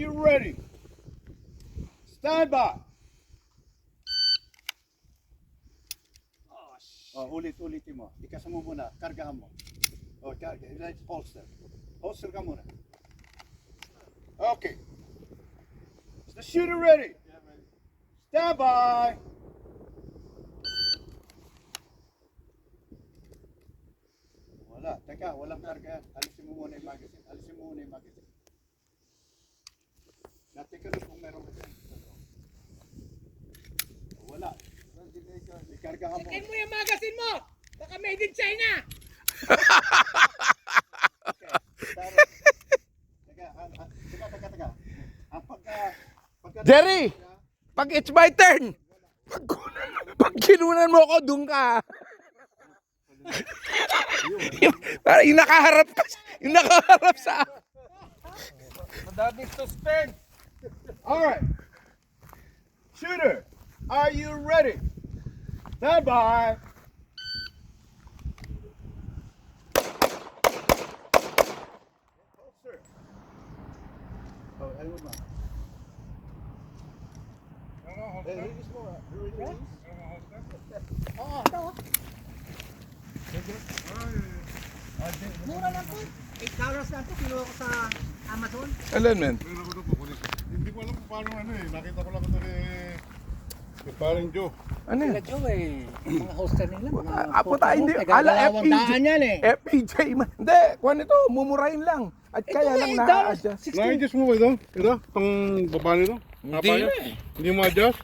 you ready? Stand by. Ulit-ulitin mo. Ikasan mo muna. Kargahan mo. Karga. Let's holster. Holster ka muna. Okay. Is the shooter ready? Yeah, ready. Stand by. Wala. Teka, walang karga. Alisin mo muna yung magazine. Natin ka rin kung meron ka dyan. Wala. Ikarga ka mo. Check mo yung magazine mo! Baka made in China! Jerry! Pag it's my turn! Pag kinunan mo ako, doon ka. Yung nakaharap ka. Yung nakaharap sa... Madaming suspend! Alright. Shooter, are you ready? Stand by. Holster. Ayun ba? Release mo. Release. Mura lang po. $8 lang po. Kinuha ko sa Amazon. Alam, man. Hindi ko alam kung paano nakita ko lang ito ni paring Joe. Ano yan? Medyo mga holster nila. Apo tayo, hindi. Ala, FPJ. Yan eh. FPJ man. Hindi, kung ano ito, mumurahin lang. At kaya lang na-adjust. Na-adjust mo ba ito? Ito? Itong baba nito? Hindi Hindi mo adjust?